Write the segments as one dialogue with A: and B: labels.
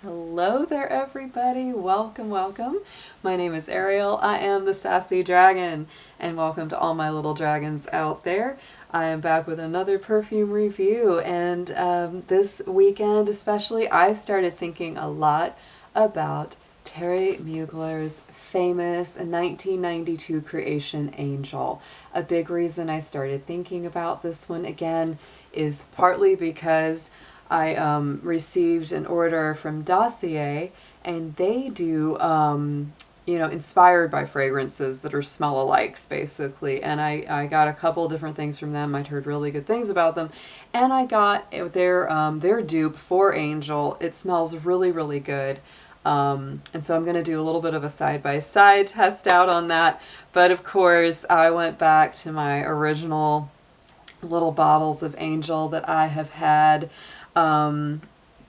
A: Hello there, everybody. Welcome, welcome. My name is Ariel. I am the Sassy Dragon, and welcome to all my little dragons out there. I am back with another perfume review, and this weekend especially, I started thinking a lot about Thierry Mugler's famous 1992 creation, Angel. A big reason I started thinking about this one again is partly because I received an order from Dossier, and they do, inspired by fragrances that are smell-alikes, basically. And I got a couple different things from them. I'd heard really good things about them. And I got their dupe for Angel. It smells really, really good. And so I'm going to do a little bit of a side-by-side test out on that. But of course, I went back to my original little bottles of Angel that I have had.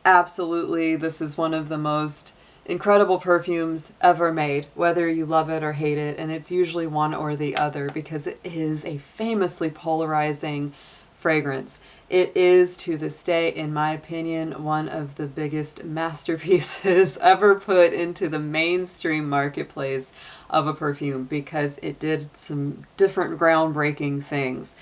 A: Absolutely, this is one of the most incredible perfumes ever made, whether you love it or hate it, and it's usually one or the other because it is a famously polarizing fragrance. It is, to this day, in my opinion, one of the biggest masterpieces ever put into the mainstream marketplace of a perfume because it did some different groundbreaking things.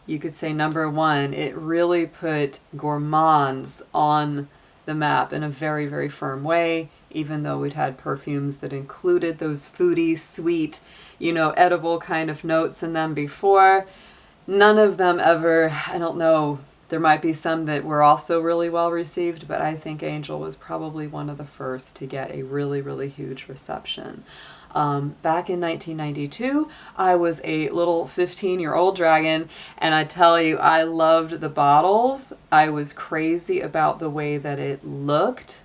A: You could say number one, it really put gourmands on the map in a very, very firm way, even though we'd had perfumes that included those foodie, sweet, edible kind of notes in them before. None of them ever, I don't know, there might be some that were also really well received, but I think Angel was probably one of the first to get a really, really huge reception. Back in 1992, I was a little 15-year-old dragon, and I tell you, I loved the bottles. I was crazy about the way that it looked,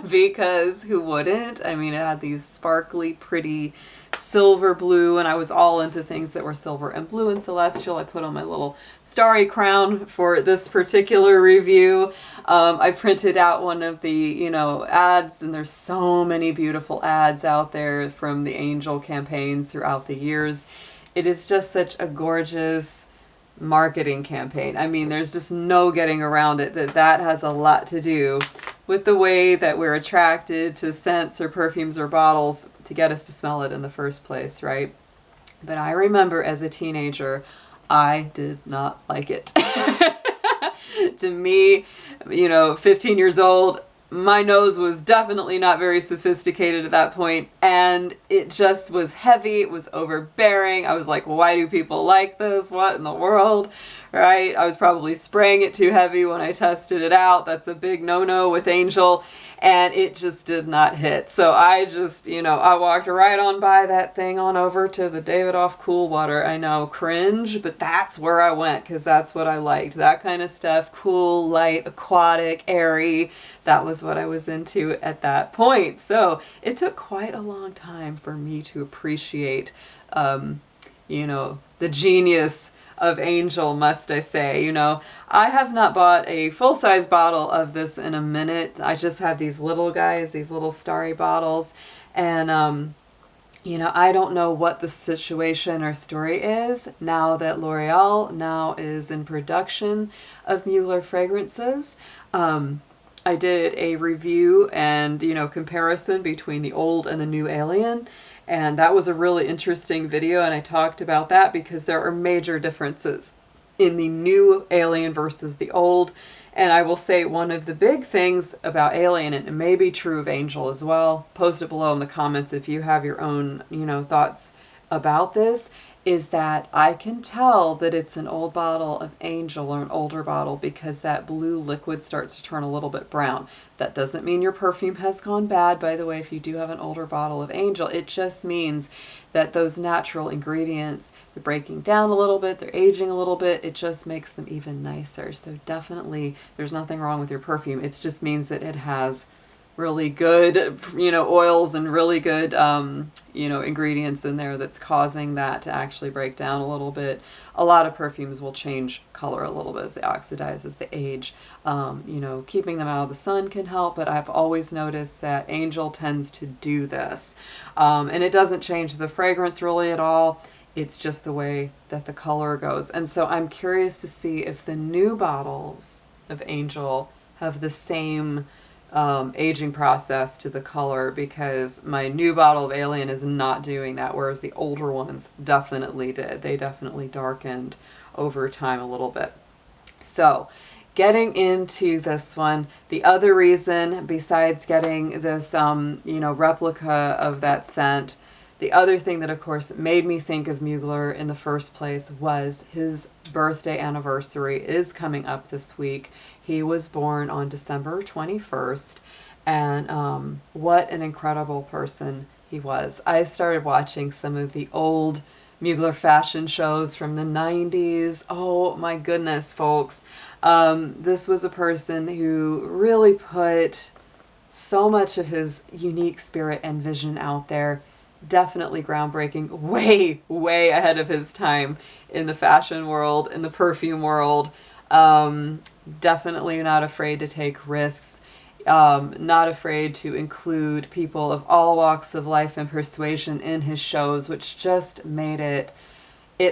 A: because who wouldn't? I mean, it had these sparkly, pretty silver blue, and I was all into things that were silver and blue and celestial. I put on my little starry crown for this particular review. I printed out one of the, ads, and there's so many beautiful ads out there from the Angel campaigns throughout the years. It is just such a gorgeous marketing campaign. I mean, there's just no getting around it that has a lot to do with the way that we're attracted to scents or perfumes or bottles to get us to smell it in the first place, right? But I remember as a teenager, I did not like it. To me, 15 years old, my nose was definitely not very sophisticated at that point, and it just was heavy, it was overbearing. I was like, why do people like this? What in the world? Right? I was probably spraying it too heavy when I tested it out. That's a big no-no with Angel, and it just did not hit. So I just, I walked right on by that thing on over to the Davidoff Cool Water. I know, cringe, but that's where I went because that's what I liked. That kind of stuff, cool, light, aquatic, airy. That was what I was into at that point. So it took quite a long time for me to appreciate, the genius of Angel, must I say. I have not bought a full-size bottle of this in a minute. I just have these little guys, these little starry bottles, and I don't know what the situation or story is now that L'Oreal now is in production of Mugler fragrances. I did a review and, comparison between the old and the new Alien. And that was a really interesting video, and I talked about that because there are major differences in the new Alien versus the old. And I will say one of the big things about Alien, and it may be true of Angel as well, post it below in the comments if you have your own, thoughts about this, is that I can tell that it's an old bottle of Angel or an older bottle because that blue liquid starts to turn a little bit brown. That doesn't mean your perfume has gone bad, by the way, if you do have an older bottle of Angel. It just means that those natural ingredients, they're breaking down a little bit, they're aging a little bit. It just makes them even nicer. So definitely there's nothing wrong with your perfume. It just means that it has really good, oils and really good, ingredients in there that's causing that to actually break down a little bit. A lot of perfumes will change color a little bit as they oxidize, as they age. Keeping them out of the sun can help, but I've always noticed that Angel tends to do this. And it doesn't change the fragrance really at all. It's just the way that the color goes. And so I'm curious to see if the new bottles of Angel have the same aging process to the color, because my new bottle of Alien is not doing that, whereas the older ones definitely did. They definitely darkened over time a little bit. So getting into this one, the other reason besides getting this, replica of that scent, the other thing that of course made me think of Mugler in the first place was his birthday anniversary is coming up this week. He was born on December 21st, and what an incredible person he was. I started watching some of the old Mugler fashion shows from the 90s. Oh my goodness, folks. This was a person who really put so much of his unique spirit and vision out there. Definitely groundbreaking, way, way ahead of his time in the fashion world, in the perfume world. Definitely not afraid to take risks. Not afraid to include people of all walks of life and persuasion in his shows, which just made it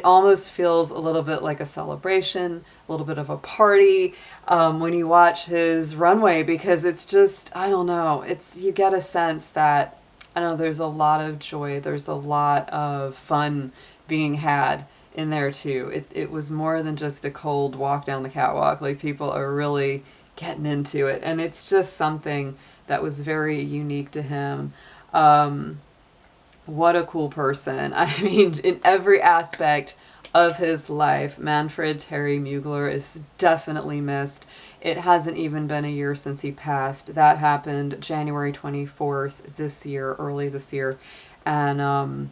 A: almost feels a little bit like a celebration, a little bit of a party when you watch his Runway, because it's just, I don't know, you get a sense that, I know there's a lot of joy, there's a lot of fun being had in there too. It was more than just a cold walk down the catwalk. Like, people are really getting into it, and it's just something that was very unique to him. What a cool person. I mean, in every aspect of his life, Manfred Thierry Mugler is definitely missed. It hasn't even been a year since he passed. That happened January 24th this year, early this year. And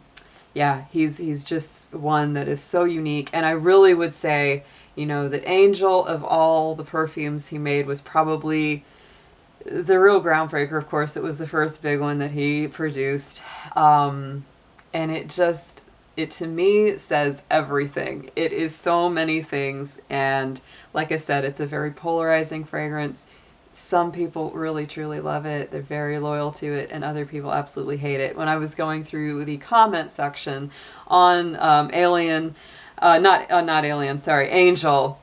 A: yeah, he's just one that is so unique. And I really would say, that Angel, of all the perfumes he made, was probably the real groundbreaker. Of course, it was the first big one that he produced. And it to me says everything. It is so many things, and like I said, it's a very polarizing fragrance. Some people really truly love it, they're very loyal to it, and other people absolutely hate it. When I was going through the comment section on Angel,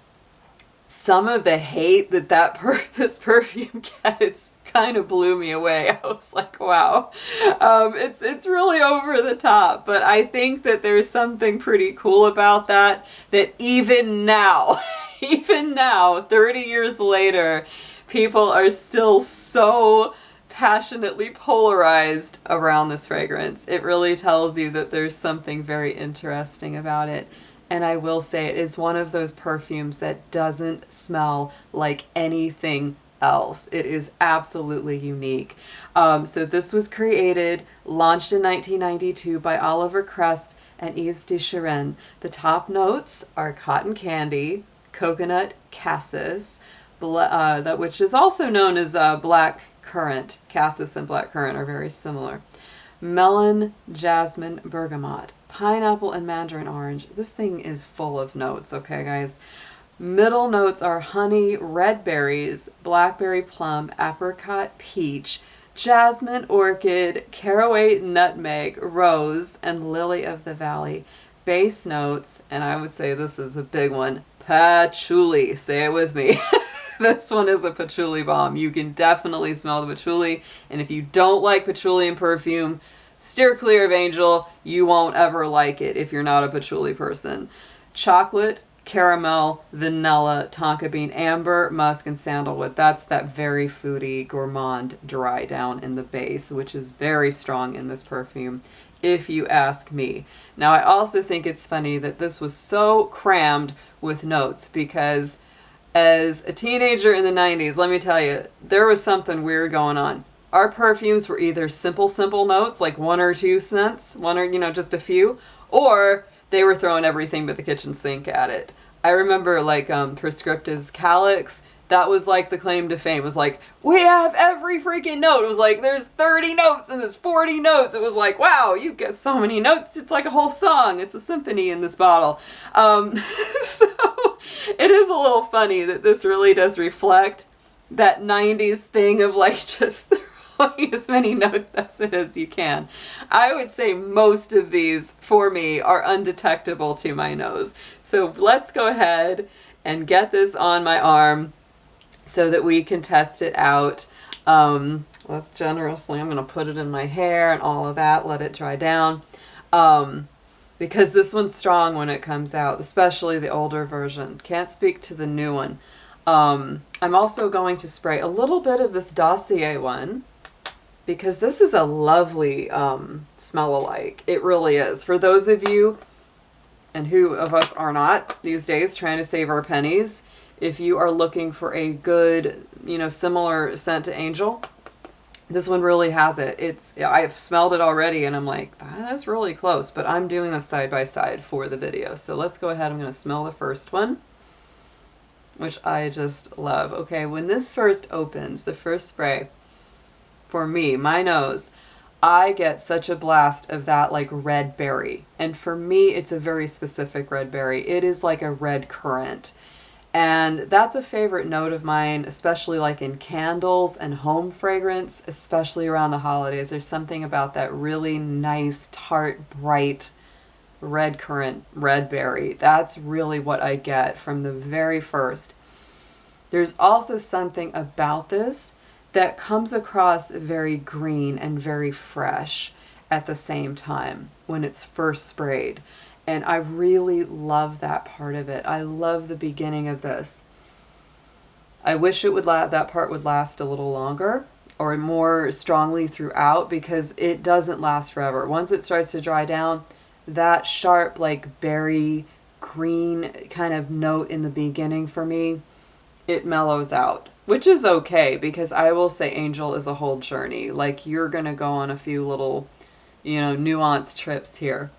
A: some of the hate that this perfume gets kind of blew me away. I was like, wow, it's really over the top. But I think that there's something pretty cool about that even now, 30 years later, people are still so passionately polarized around this fragrance. It really tells you that there's something very interesting about it. And I will say, it is one of those perfumes that doesn't smell like anything else. It is absolutely unique. So this was launched in 1992 by Oliver Cresp and Yves de Chirène. The top notes are cotton candy, coconut cassis, which is also known as black currant. Cassis and black currant are very similar. Melon, jasmine, bergamot, pineapple, and mandarin orange. This thing is full of notes, okay, guys? Middle notes are honey, red berries, blackberry plum, apricot, peach, jasmine, orchid, caraway, nutmeg, rose, and lily of the valley. Base notes, and I would say this is a big one, patchouli. Say it with me. This one is a patchouli bomb. You can definitely smell the patchouli, and if you don't like patchouli in perfume, steer clear of Angel. You won't ever like it if you're not a patchouli person. Chocolate, caramel, vanilla, tonka bean, amber, musk, and sandalwood. That's that very foodie, gourmand dry down in the base, which is very strong in this perfume, if you ask me. Now, I also think it's funny that this was so crammed with notes, because as a teenager in the 90s, let me tell you, there was something weird going on. Our perfumes were either simple notes, like 1 or 2 scents, just a few, or they were throwing everything but the kitchen sink at it. I remember Prescriptive's Calyx, that was like the claim to fame. It was like, we have every freaking note. It was like, there's 30 notes and there's 40 notes. It was like, wow, you get so many notes. It's like a whole song. It's a symphony in this bottle. So it is a little funny that this really does reflect that 90s thing of just throwing as many notes as you can. I would say most of these, for me, are undetectable to my nose. So let's go ahead and get this on my arm so that we can test it out. That's generously. I'm going to put it in my hair and all of that, let it dry down. Because this one's strong when it comes out, especially the older version. Can't speak to the new one. I'm also going to spray a little bit of this Dossier one, because this is a lovely smell-alike. It really is. For those of you, and who of us are not these days, trying to save our pennies, if you are looking for a good, you know, similar scent to Angel, this one really has it. I've smelled it already and I'm like, that's really close, but I'm doing this side by side for the video. So let's go ahead. I'm going to smell the first one, which I just love. Okay, when this first opens, the first spray, for me, my nose, I get such a blast of that like red berry. And for me, it's a very specific red berry. It is like a red currant. And that's a favorite note of mine, especially like in candles and home fragrance, especially around the holidays. There's something about that really nice, tart, bright red currant, red berry. That's really what I get from the very first. There's also something about this that comes across very green and very fresh at the same time when it's first sprayed. And I really love that part of it. I love the beginning of this. I wish it would that part would last a little longer or more strongly throughout, because it doesn't last forever. Once it starts to dry down, that sharp like berry green kind of note in the beginning for me, it mellows out, which is okay, because I will say Angel is a whole journey. Like, you're going to go on a few little, you know, nuanced trips here.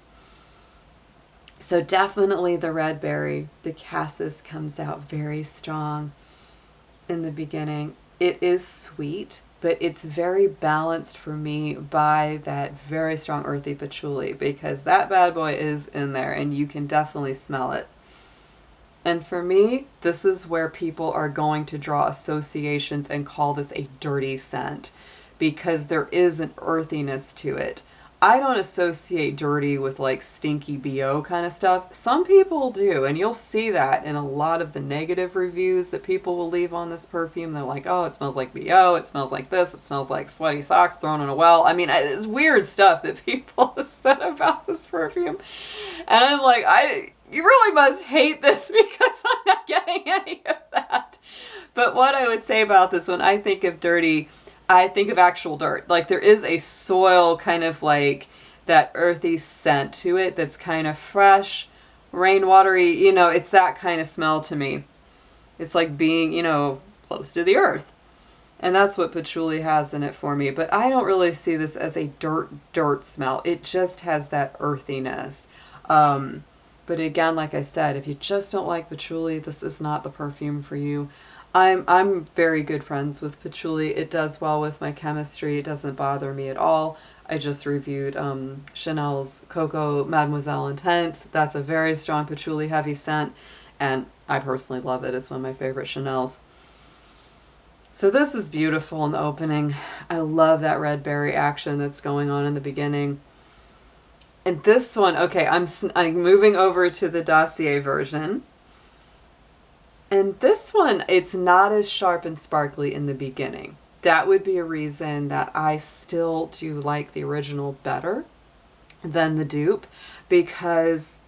A: So definitely the red berry, the cassis comes out very strong in the beginning. It is sweet, but it's very balanced for me by that very strong earthy patchouli, because that bad boy is in there and you can definitely smell it. And for me, this is where people are going to draw associations and call this a dirty scent, because there is an earthiness to it. I don't associate dirty with like stinky BO kind of stuff. Some people do, and you'll see that in a lot of the negative reviews that people will leave on this perfume. They're like, oh, it smells like BO, it smells like this, it smells like sweaty socks thrown in a well. I mean, it's weird stuff that people have said about this perfume. And I'm like, you really must hate this, because I'm not getting any of that. But what I would say about this, when I think of dirty, I think of actual dirt. Like, there is a soil kind of like that earthy scent to it that's kind of fresh, rainwatery, you know, it's that kind of smell to me. It's like being, you know, close to the earth. And that's what patchouli has in it for me. But I don't really see this as a dirt smell. It just has that earthiness. But again, like I said, if you just don't like patchouli, this is not the perfume for you. I'm very good friends with patchouli. It does well with my chemistry. It doesn't bother me at all. I just reviewed Chanel's Coco Mademoiselle Intense. That's a very strong patchouli heavy scent, and I personally love it. It's one of my favorite Chanel's. So this is beautiful in the opening. I love that red berry action that's going on in the beginning. And this one, okay, I'm moving over to the Dossier version. And this one, it's not as sharp and sparkly in the beginning. That would be a reason that I still do like the original better than the dupe, because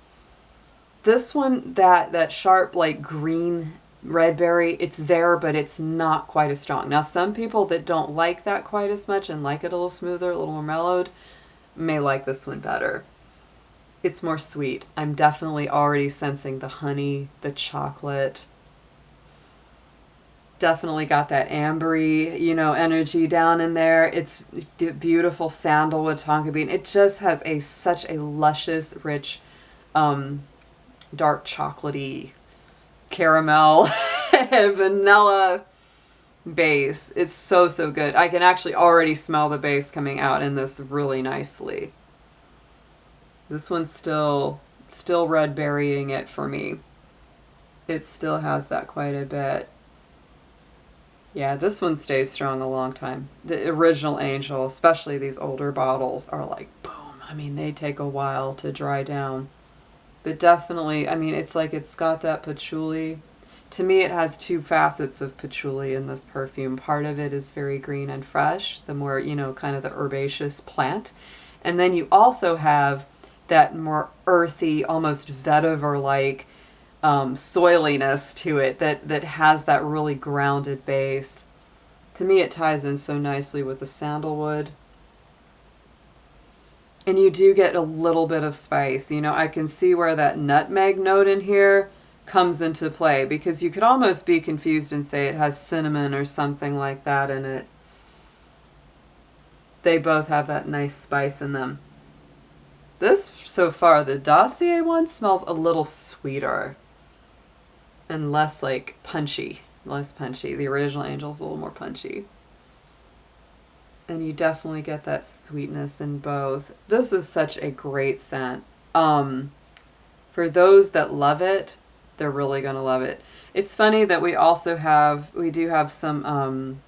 A: this one, that sharp like green red berry, it's there, but it's not quite as strong. Now, some people that don't like that quite as much and like it a little smoother, a little more mellowed, may like this one better. It's more sweet. I'm definitely already sensing the honey, the chocolate. Definitely got that ambery, you know, energy down in there. It's beautiful sandalwood, tonka bean. It just has such a luscious, rich, dark chocolatey caramel vanilla base. It's so good. I can actually already smell the base coming out in this really nicely. This one's still red berrying it for me. It still has that quite a bit. Yeah, this one stays strong a long time. The original Angel, especially these older bottles, are like boom. I mean, they take a while to dry down. But definitely, I mean, it's like it's got that patchouli. to me, it has two facets of patchouli in this perfume. Part of it is very green and fresh, the more, you know, kind of the herbaceous plant. And then you also have that more earthy, almost vetiver-like soiliness to it that has that really grounded base. To me, it ties in so nicely with the sandalwood. And you do get a little bit of spice. You know, I can see where that nutmeg note in here comes into play, because you could almost be confused and say it has cinnamon or something like that in it. They both have that nice spice in them. This, so far, the Dossier one smells a little sweeter and less like punchy. Less punchy. The original Angel's a little more punchy. And you definitely get that sweetness in both. This is such a great scent. For those that love it, they're really going to love it. It's funny that we do have some,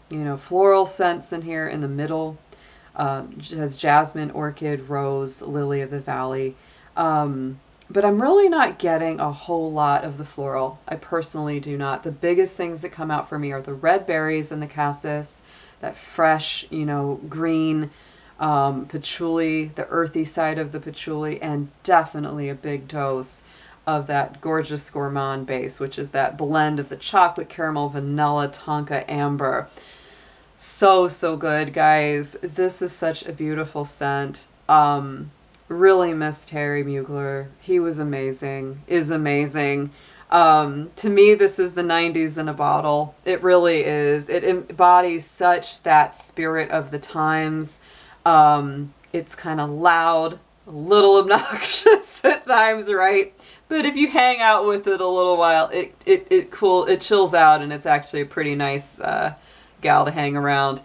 A: you know, floral scents in here in the middle. It has jasmine, orchid, rose, lily of the valley. But I'm really not getting a whole lot of the floral. I personally do not. The biggest things that come out for me are the red berries and the cassis, that fresh, you know, green patchouli, the earthy side of the patchouli, and definitely a big dose of that gorgeous gourmand base, which is that blend of the chocolate, caramel, vanilla, tonka, amber. So, so good, guys. This is such a beautiful scent. Really miss Thierry Mugler. He was amazing, is amazing. To me, this is the 90s in a bottle. It really is. It embodies such that spirit of the times. It's kind of loud, a little obnoxious at times, right? But if you hang out with it a little while, it chills out, and it's actually a pretty nice gal to hang around.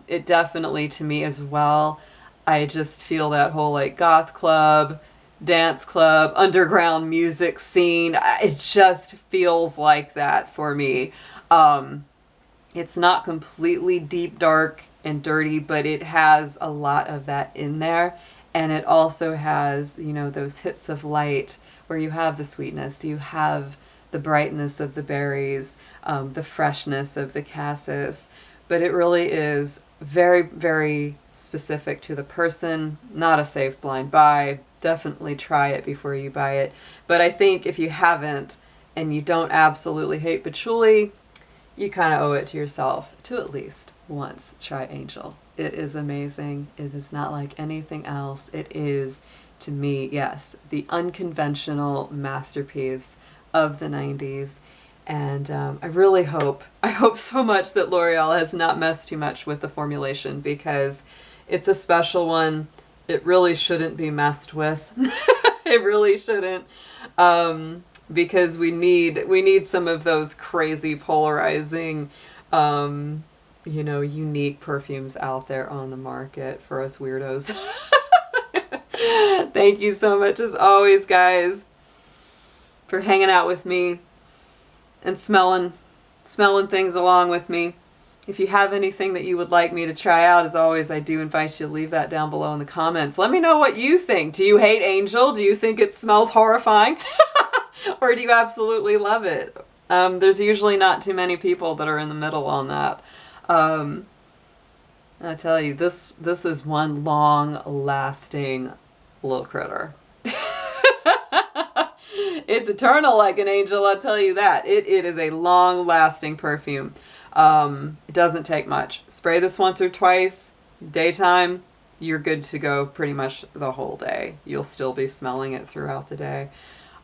A: It definitely, to me as well, I just feel that whole like goth club, dance club, underground music scene. It just feels like that for me. It's not completely deep, dark, and dirty, but it has a lot of that in there. And it also has, you know, those hits of light where you have the sweetness, you have the brightness of the berries, the freshness of the cassis. But it really is very, very specific to the person, not a safe blind buy. Definitely try it before you buy it. But I think if you haven't and you don't absolutely hate patchouli, you kind of owe it to yourself to at least once try Angel. It is amazing. It is not like anything else. It is, to me, yes, the unconventional masterpiece of the 90s. And I really hope so much that L'Oreal has not messed too much with the formulation, because it's a special one. It really shouldn't be messed with. It really shouldn't. Because we need some of those crazy polarizing, you know, unique perfumes out there on the market for us weirdos. Thank you so much as always, guys, for hanging out with me and smelling things along with me. If you have anything that you would like me to try out, as always, I do invite you to leave that down below in the comments. Let me know what you think. Do you hate Angel? Do you think it smells horrifying? Or do you absolutely love it? There's usually not too many people that are in the middle on that. I tell you, this is one long-lasting little critter. It's eternal like an angel, I'll tell you that. It is a long-lasting perfume. It doesn't take much. Spray this once or twice, daytime, you're good to go pretty much the whole day. You'll still be smelling it throughout the day.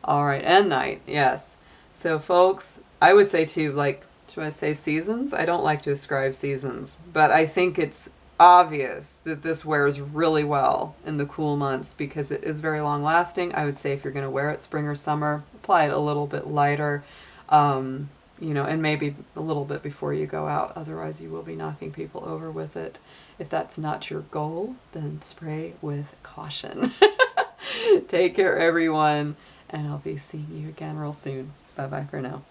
A: All right, and night, yes. So folks, I would say too, like, should I say seasons? I don't like to ascribe seasons, but I think it's obvious that this wears really well in the cool months because it is very long lasting. I would say if you're going to wear it spring or summer, apply it a little bit lighter, you know, and maybe a little bit before you go out. Otherwise you will be knocking people over with it. If that's not your goal, then spray with caution. Take care, everyone, and I'll be seeing you again real soon. Bye-bye for now.